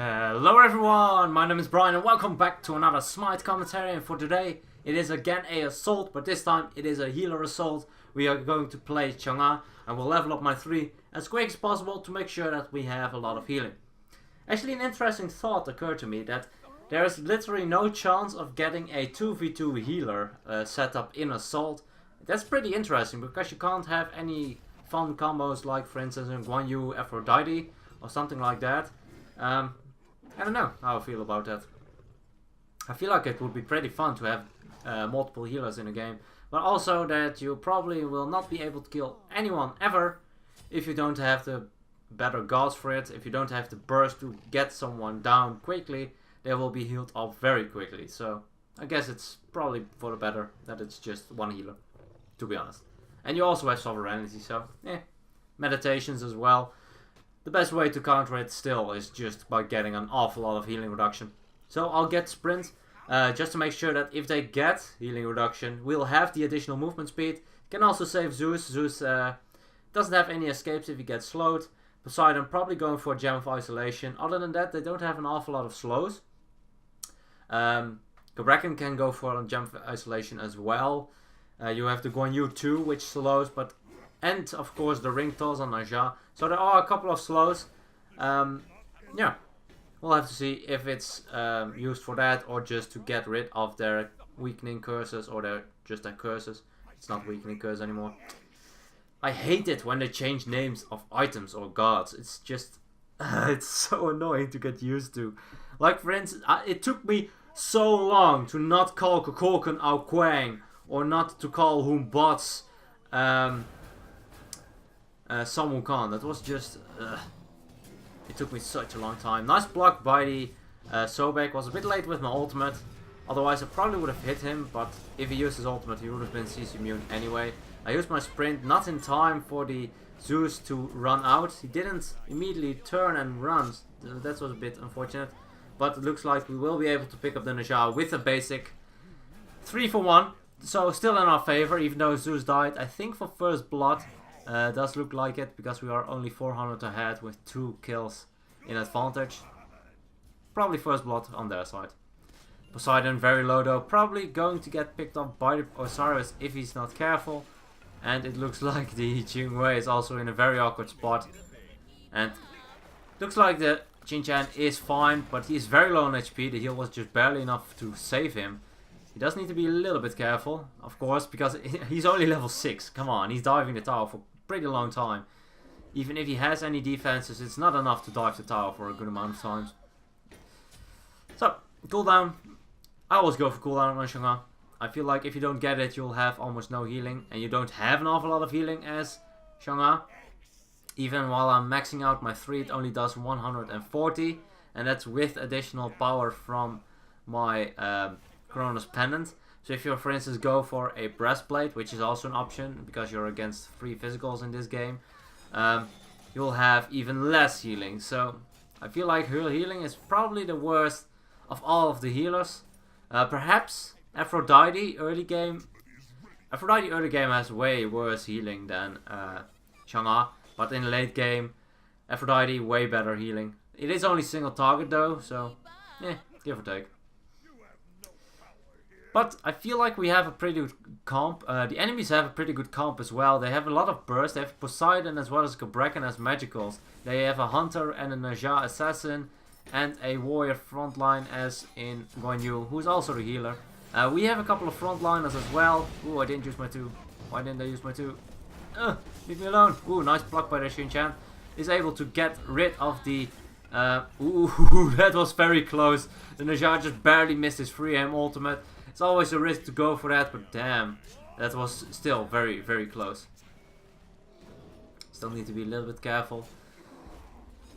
Hello everyone, my name is Brian and welcome back to another Smite commentary, and for today it is again a assault, but this time it is a healer assault. We are going to play Chang'e and we'll level up my 3 as quick as possible to make sure that we have a lot of healing. Actually, an interesting thought occurred to me that there is literally no chance of getting a 2v2 healer set up in assault. That's pretty interesting because you can't have any fun combos like, for instance, in Guan Yu Aphrodite or something like that. I don't know how I feel about that. I feel like it would be pretty fun to have multiple healers in a game, but also that you probably will not be able to kill anyone ever if you don't have the better gods for it. If you don't have the burst to get someone down quickly, they will be healed up very quickly. So I guess it's probably for the better that it's just one healer, to be honest. And you also have sovereignty, so meditations as well. The best way to counter it still is just by getting an awful lot of healing reduction. So I'll get sprint, just to make sure that if they get healing reduction, we'll have the additional movement speed. Can also save Zeus. Zeus doesn't have any escapes if he gets slowed. Poseidon probably going for a Gem of Isolation. Other than that, they don't have an awful lot of slows. Kraken can go for a Gem of Isolation as well. You have the Guan Yu 2, which slows, and of course the ring toss on Naja. So there are a couple of slows. Yeah, we'll have to see if it's used for that or just to get rid of their weakening curses or their curses. It's not weakening curse anymore. I hate it when they change names of items or gods. It's just it's so annoying to get used to. Like, for instance, it took me so long to not call Kokoken Ao Quang or not to call Whom Bots Sun Wukong. That was just it took me such a long time. Nice block by the Sobek. Was a bit late with my ultimate, otherwise I probably would have hit him, but if he used his ultimate he would have been CC immune anyway. I used my sprint not in time for the Zeus to run out. He didn't immediately turn and run. That was a bit unfortunate, but it looks like we will be able to pick up the Naja with a basic 3 for 1. So still in our favor, even though Zeus died. I think for first blood does look like it, because we are only 400 ahead with 2 kills in advantage. Probably first blood on their side. Poseidon very low though, probably going to get picked up by the Osiris if he's not careful. And it looks like the Chang'e is also in a very awkward spot. And looks like the Chang'e is fine, but he is very low on HP. The heal was just barely enough to save him. He does need to be a little bit careful, of course, because he's only level 6. Come on, he's diving the tower for a pretty long time. Even if he has any defenses, it's not enough to dive the tower for a good amount of times. So, cooldown. I always go for cooldown on Chang'e. I feel like if you don't get it, you'll have almost no healing. And you don't have an awful lot of healing as Chang'e. Even while I'm maxing out my 3, it only does 140. And that's with additional power from my Cronus Pendant. So if you, for instance, go for a breastplate, which is also an option because you're against 3 physicals in this game, you'll have even less healing. So I feel like her healing is probably the worst of all of the healers. Perhaps Aphrodite early game. Aphrodite early game has way worse healing than Chang'e, but in late game, Aphrodite way better healing. It is only single target though, so yeah, give or take. But I feel like we have a pretty good comp. The enemies have a pretty good comp as well. They have a lot of burst. They have Poseidon as well as Kraken as magicals. They have a hunter and a Naja assassin and a warrior frontline as in Guan Yu, who's also the healer. We have a couple of frontliners as well. Ooh, I didn't use my 2. Why didn't I use my 2? Leave me alone. Ooh, nice block by the Xinqiang. Is able to get rid of the... ooh, that was very close. The Naja just barely missed his free aim ultimate. It's always a risk to go for that, but damn, that was still very, very close. Still need to be a little bit careful.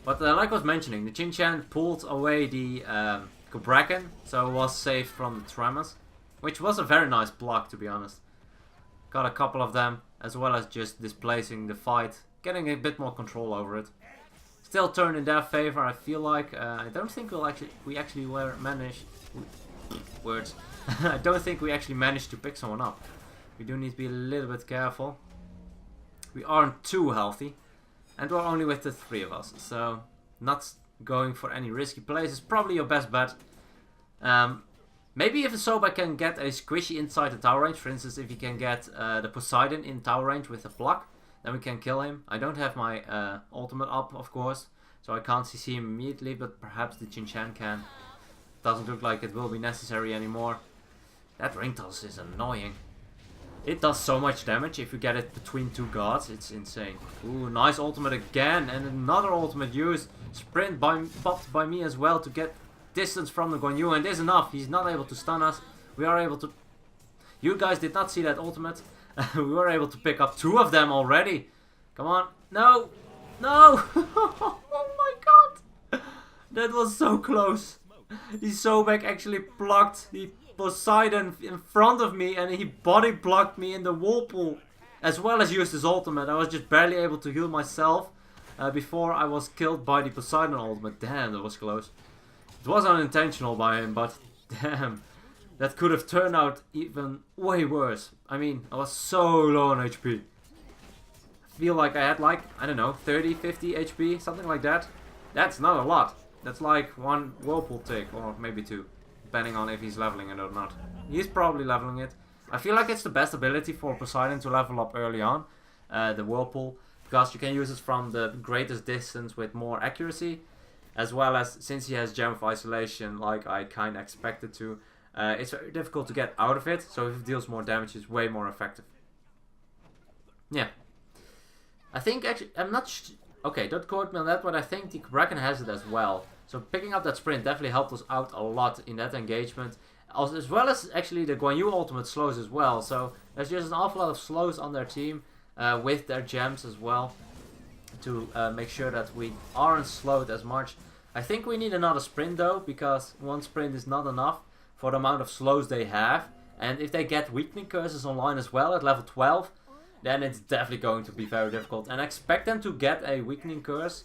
But like I was mentioning, the Xinqiang pulled away the Kraken, so it was saved from the tremors, which was a very nice block, to be honest. Got a couple of them, as well as just displacing the fight, getting a bit more control over it. Still turned in their favor, I feel like. I don't think we actually managed. Words. I don't think we actually managed to pick someone up. We do need to be a little bit careful. We aren't too healthy, and we're only with the 3 of us, so not going for any risky plays is probably your best bet. Maybe if a Sobek can get a squishy inside the tower range, for instance, if he can get the Poseidon in tower range with a block, then we can kill him. I don't have my ultimate up, of course, so I can't CC him immediately, but perhaps the Chang'e can. Doesn't look like it will be necessary anymore. That ring toss is annoying. It does so much damage if you get it between two guards. It's insane. Ooh, nice ultimate again. And another ultimate used. Sprint popped by me as well to get distance from the Guan Yu. And there's enough. He's not able to stun us. We are able to... You guys did not see that ultimate. We were able to pick up 2 of them already. Come on. No. No. Oh my god. That was so close. The Sobek actually blocked the Poseidon in front of me, and he body blocked me in the whirlpool as well as used his ultimate. I was just barely able to heal myself before I was killed by the Poseidon ultimate. Damn, that was close. It was unintentional by him, but damn, that could have turned out even way worse. I mean, I was so low on HP. I feel like I had like, I don't know, 30, 50 HP, something like that. That's not a lot. That's like 1 whirlpool tick, or maybe 2. Depending on if he's leveling it or not. He's probably leveling it. I feel like it's the best ability for Poseidon to level up early on. The Whirlpool. Because you can use it from the greatest distance with more accuracy. As well as, since he has Gem of Isolation, like I kind of expected to. It's very difficult to get out of it. So if it deals more damage, it's way more effective. Yeah. I think actually, I'm not... Okay, don't quote me on that, but I think the Kraken has it as well. So picking up that sprint definitely helped us out a lot in that engagement. As well as actually the Guan Yu ultimate slows as well. So there's just an awful lot of slows on their team with their gems as well. To make sure that we aren't slowed as much. I think we need another sprint though, because 1 sprint is not enough for the amount of slows they have. And if they get weakening curses online as well at level 12, then it's definitely going to be very difficult. And I expect them to get a weakening curse.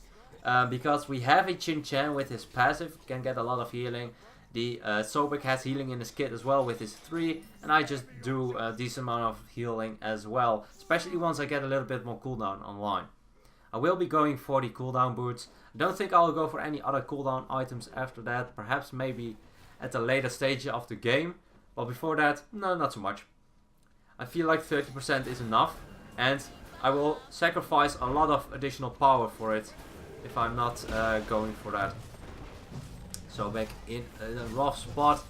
Because we have a Chang'e with his passive, can get a lot of healing. The Sobek has healing in his kit as well with his 3. And I just do a decent amount of healing as well. Especially once I get a little bit more cooldown online. I will be going for the cooldown boots. I don't think I'll go for any other cooldown items after that. Perhaps maybe at a later stage of the game. But before that, no, not so much. I feel like 30% is enough. And I will sacrifice a lot of additional power for it. If I'm not going for that. So back in a rough spot.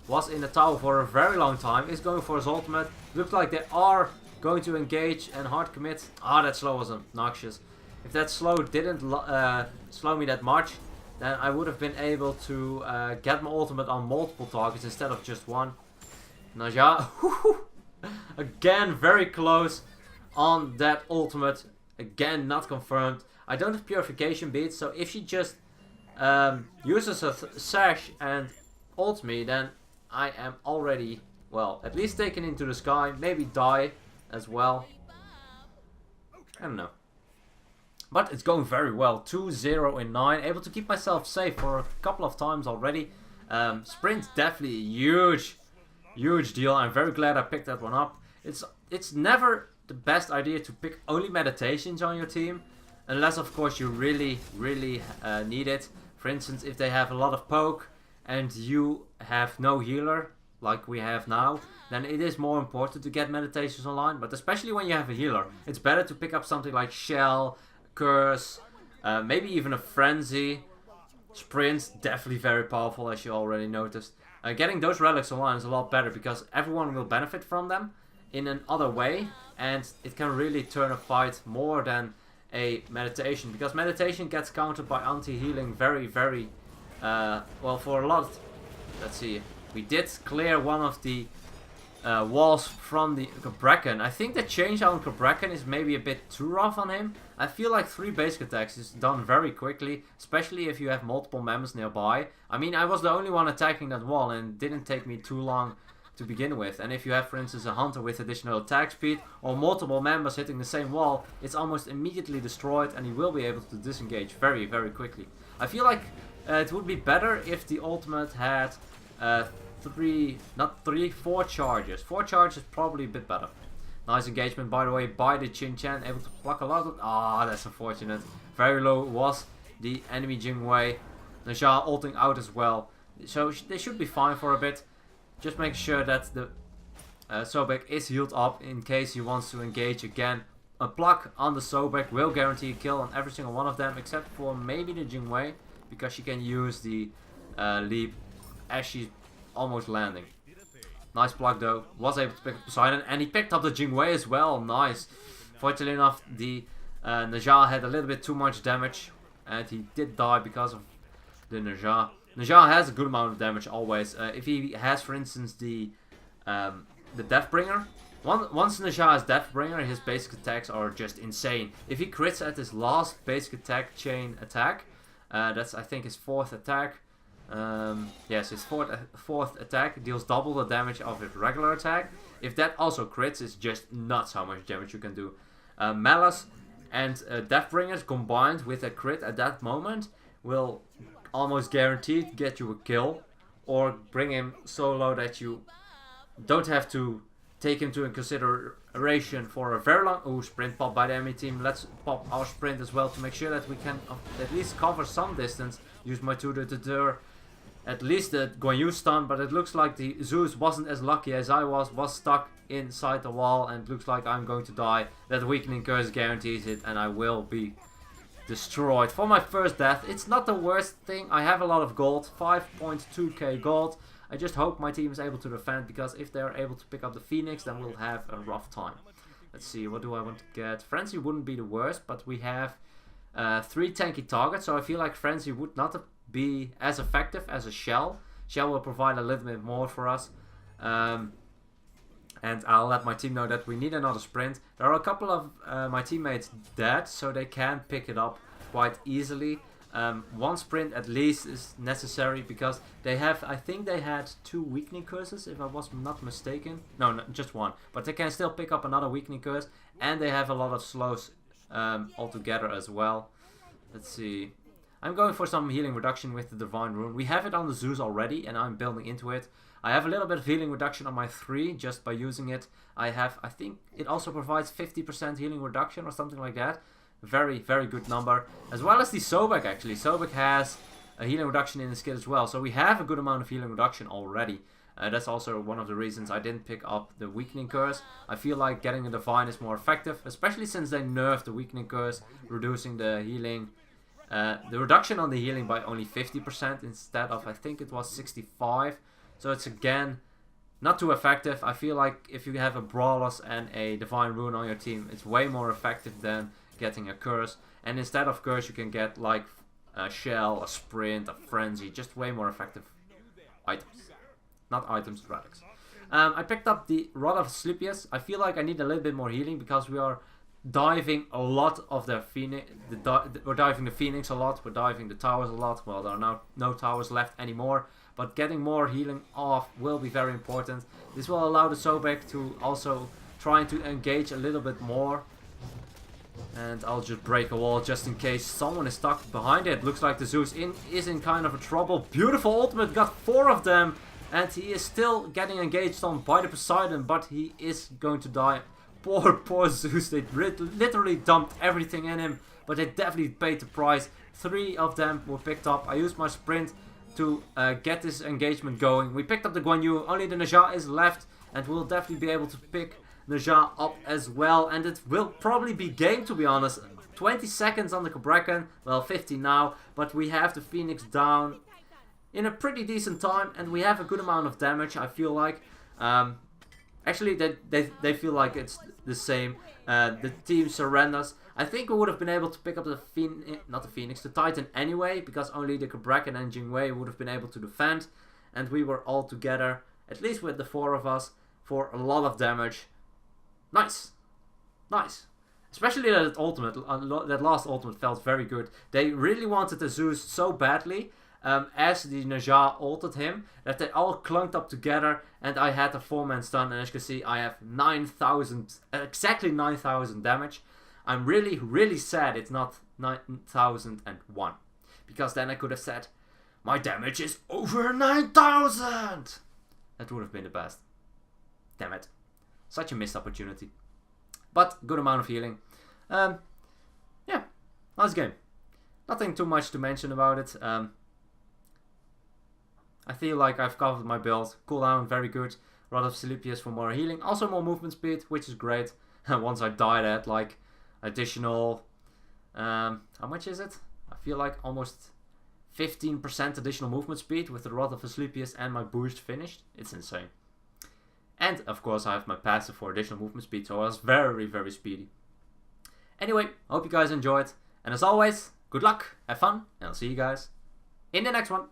Was in the tower for a very long time. Is going for his ultimate. Looks like they are going to engage and hard commit. Ah, that slow was obnoxious. If that slow didn't slow me that much, then I would have been able to get my ultimate on multiple targets instead of just 1. Naja. Again, very close on that ultimate. Again, not confirmed. I don't have purification beads, so if she just uses a sash and ults me, then I am already, well, at least taken into the sky. Maybe die as well. I don't know. But it's going very well. 2-0 in 9. Able to keep myself safe for a couple of times already. Sprint definitely a huge deal. I'm very glad I picked that one up. It's never the best idea to pick only meditations on your team. Unless, of course, you really need it. For instance, if they have a lot of poke and you have no healer, like we have now, then it is more important to get meditations online. But especially when you have a healer, it's better to pick up something like Shell, Curse, maybe even a Frenzy. Sprint's definitely very powerful, as you already noticed. Getting those relics online is a lot better because everyone will benefit from them in another way. And it can really turn a fight more than a meditation, because meditation gets countered by anti-healing very well for a lot. Let's see, we did clear one of the walls from the Kraken. I think the change on Kraken is maybe a bit too rough on him. I feel like 3 basic attacks is done very quickly, especially if you have multiple members nearby. I mean, I was the only one attacking that wall and it didn't take me too long to begin with. And if you have, for instance, a hunter with additional attack speed or multiple members hitting the same wall, it's almost immediately destroyed and you will be able to disengage very quickly. I feel like it would be better if the ultimate had 4 charges. 4 charges is probably a bit better. Nice engagement, by the way, by the Chang'e, able to pluck a lot of... Ah, that's unfortunate. Very low was the enemy Jingwei. Najah ulting out as well. So they should be fine for a bit. Just make sure that the Sobek is healed up in case he wants to engage again. A pluck on the Sobek will guarantee a kill on every single one of them, except for maybe the Chang'e, because she can use the leap as she's almost landing. Nice block though. Was able to pick up Poseidon, and he picked up the Chang'e as well. Nice. Fortunately enough, the Najah had a little bit too much damage, and he did die because of the Najah. Najah has a good amount of damage always. If he has, for instance, the Deathbringer. Once Najah has Deathbringer, his basic attacks are just insane. If he crits at his last basic attack chain attack, that's I think his 4th attack. Yes, his fourth attack deals double the damage of his regular attack. If that also crits, it's just nuts how much damage you can do. Malice and Deathbringers combined with a crit at that moment will almost guaranteed get you a kill, or bring him so low that you don't have to take him into consideration for a very long... Oh, sprint pop by the enemy team. Let's pop our sprint as well to make sure that we can at least cover some distance. Use my tutor to deter at least the Guan Yu stun, but it looks like the Zeus wasn't as lucky as I was stuck inside the wall, and looks like I'm going to die. That weakening curse guarantees it, and I will be destroyed for my first death. It's not the worst thing. I have a lot of gold, 5.2k gold. I just hope my team is able to defend, because if they're able to pick up the Phoenix, then we'll have a rough time. Let's see, what do I want to get? Frenzy wouldn't be the worst, but we have 3 tanky targets, so I feel like Frenzy would not be as effective as a Shell. Shell will provide a little bit more for us. And I'll let my team know that we need another sprint. There are a couple of my teammates dead, so they can pick it up quite easily. 1 sprint at least is necessary, because they have, I think they had 2 weakening curses, if I was not mistaken. No, just 1. But they can still pick up another weakening curse, and they have a lot of slows altogether as well. Let's see. I'm going for some healing reduction with the Divine Rune. We have it on the Zeus already, and I'm building into it. I have a little bit of healing reduction on my 3 just by using it. I think it also provides 50% healing reduction or something like that. Very, very good number. As well as the Sobek actually. Sobek has a healing reduction in his skill as well. So we have a good amount of healing reduction already. That's also one of the reasons I didn't pick up the Weakening Curse. I feel like getting a Divine is more effective. Especially since they nerfed the Weakening Curse, reducing the healing. The reduction on the healing by only 50% instead of, I think it was 65. So it's again not too effective. I feel like if you have a Brawlers and a Divine Rune on your team, it's way more effective than getting a Curse. And instead of Curse you can get like a Shell, a Sprint, a Frenzy, just way more effective items. Not items, relics. I picked up the Rod of Asclepius. I feel like I need a little bit more healing, because we are diving a lot of the Phoenix. We're diving the Phoenix a lot, we're diving the towers a lot. Well, there are now no towers left anymore, but getting more healing off will be very important. This will allow the Sobek to also try to engage a little bit more. And I'll just break a wall just in case someone is stuck behind it. Looks like the Zeus is in kind of a trouble. Beautiful ultimate, got 4 of them. And he is still getting engaged on by the Poseidon, but he is going to die. Poor Zeus, they literally dumped everything in him, but they definitely paid the price. 3 of them were picked up. I used my sprint to get this engagement going. We picked up the Guan Yu, only the Najah is left, and we'll definitely be able to pick Najah up as well. And it will probably be game, to be honest. 20 seconds on the Cabrakan, well 50 now, but we have the Phoenix down in a pretty decent time, and we have a good amount of damage, I feel like. Actually, they feel like it's the same. The team surrenders. I think we would have been able to pick up the the Titan anyway, because only the Cabrakan and Chang'e would have been able to defend, and we were all together, at least with the 4 of us, for a lot of damage. Nice, nice. Especially that ultimate, that last ultimate felt very good. They really wanted the Zeus so badly. As the Najah ulted him, that they all clunked up together, and I had a 4-man stun, and as you can see I have 9,000, exactly 9,000 damage. I'm really, really sad it's not 9,001, because then I could have said, my damage is over 9,000! That would have been the best. Damn it. Such a missed opportunity. But, good amount of healing. Yeah, nice game. Nothing too much to mention about it. I feel like I've covered my build. Cooldown, very good. Rod of Asclepius for more healing. Also more movement speed, which is great. And once I died at like additional... how much is it? I feel like almost 15% additional movement speed with the Rod of Asclepius and my boost finished. It's insane. And of course I have my passive for additional movement speed, so I was very, very speedy. Anyway, hope you guys enjoyed. And as always, good luck, have fun, and I'll see you guys in the next one.